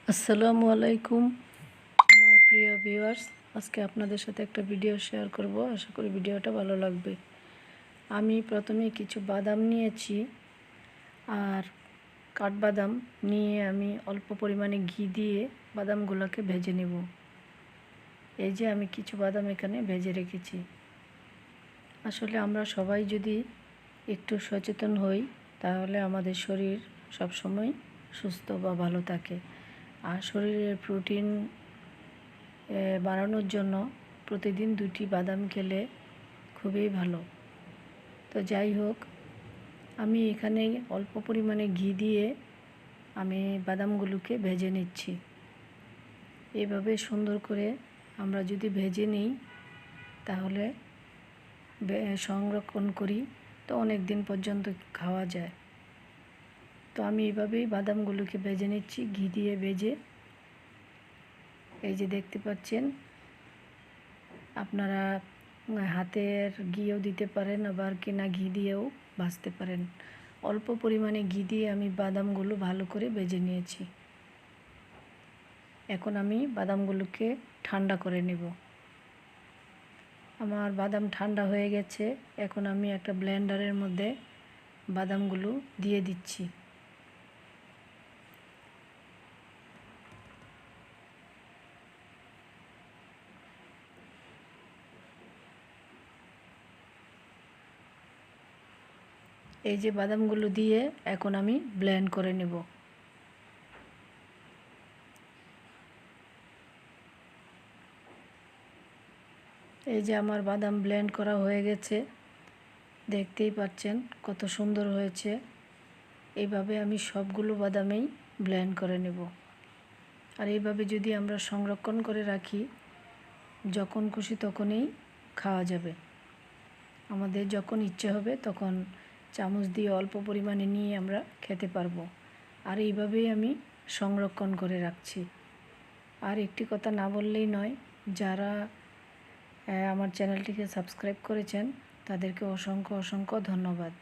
আসসালামু আলাইকুম আমার প্রিয় ভিউয়ার্স। আজকে আপনাদের সাথে একটা ভিডিও শেয়ার করব। আশা করি ভিডিওটা ভালো লাগবে। আমি প্রথমে কিছু বাদাম নিয়েছি আর কাঠবাদাম নিয়ে আমি অল্প পরিমাণে ঘি দিয়ে বাদামগুলোকে ভেজে নেব। এই যে আমি কিছু বাদাম এখানে ভেজে রেখেছি। আসলে আমরা সবাই যদি একটু সচেতন হই তাহলে আমাদের শরীর সবসময় সুস্থ বা ভালো থাকে। আর শরীরের প্রোটিন বাড়ানোর জন্য প্রতিদিন 2টি বাদাম খেলে খুবই ভালো। তো যাই হোক, আমি এখানে অল্প পরিমাণে ঘি দিয়ে আমি বাদামগুলোকে ভেজে নিচ্ছি। এভাবে সুন্দর করে আমরা যদি ভেজে নিই তাহলে সংরক্ষণ করি তো অনেক দিন পর্যন্ত খাওয়া যায়। তো আমি এভাবেই বাদামগুলোকে ভেজে নিচ্ছি ঘি দিয়ে ভেজে। এই যে দেখতে পাচ্ছেন, আপনারা হাতের ঘিও দিতে পারেন, আবার কেনা ঘি দিয়েও ভাজতে পারেন। অল্প পরিমাণে ঘি দিয়ে আমি বাদামগুলো ভালো করে ভেজে নিয়েছি। এখন আমি বাদামগুলোকে ঠান্ডা করে নেব। আমার বাদাম ঠান্ডা হয়ে গেছে। এখন আমি একটা ব্লেন্ডারের মধ্যে বাদামগুলো দিয়ে দিচ্ছি। এই যে বাদামগুলো দিয়ে এখন আমি ব্লেন্ড করে নেব। এই যে আমার বাদাম ব্লেন্ড করা হয়ে গেছে, দেখতেই পাচ্ছেন কত সুন্দর হয়েছে। এইভাবে আমি সবগুলো বাদামেই ব্লেন্ড করে নেব। আর এইভাবে যদি আমরা সংরক্ষণ করে রাখি, যখন খুশি তখনই খাওয়া যাবে। আমাদের যখন ইচ্ছে হবে তখন চামচ দিয়ে অল্প পরিমাণে নিয়ে আমরা খেতে পারবো। আর এইভাবেই আমি সংরক্ষণ করে রাখছি। আর একটি কথা না বললেই নয়, যারা আমার চ্যানেলটিকে সাবস্ক্রাইব করেছেন তাদেরকে অসংখ্য অসংখ্য ধন্যবাদ।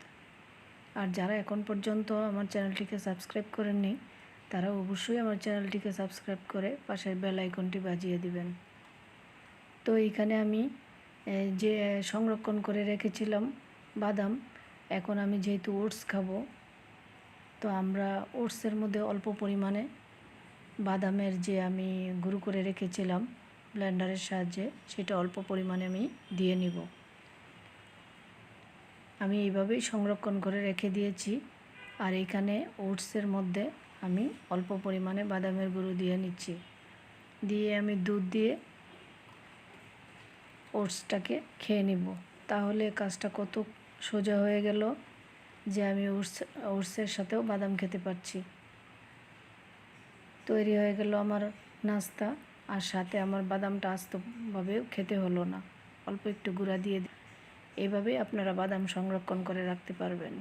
আর যারা এখন পর্যন্ত আমার চ্যানেলটিকে সাবস্ক্রাইব করেননি তারা অবশ্যই আমার চ্যানেলটিকে সাবস্ক্রাইব করে পাশের বেল আইকনটি বাজিয়ে দিবেন। তো এইখানে আমি যে সংরক্ষণ করে রেখেছিলাম বাদাম, এখন আমি যেহেতু ওটস খাবো, তো আমরা ওটসের মধ্যে অল্প পরিমাণে বাদামের যে আমি গুঁড়ো করে রেখেছিলাম ব্লেন্ডারের সাহায্যে, সেটা অল্প পরিমাণে আমি দিয়ে নিব। আমি এইভাবেই সংরক্ষণ করে রেখে দিয়েছি। আর এখানে ওটসের মধ্যে আমি অল্প পরিমাণে বাদামের গুঁড়ো দিয়ে নিচ্ছি। দিয়ে আমি দুধ দিয়ে ওটসটাকে খেয়ে নিব। তাহলে কাজটা কত সোজা হয়ে গেল যে আমি ওটসের সাথেও বাদাম খেতে পারছি। তৈরি হয়ে গেল আমার নাস্তা। আর সাথে আমার বাদামটা আস্তভাবেও খেতে হলো না, অল্প একটু গুঁড়া দিয়ে। এইভাবেই আপনারা বাদাম সংরক্ষণ করে রাখতে পারবেন।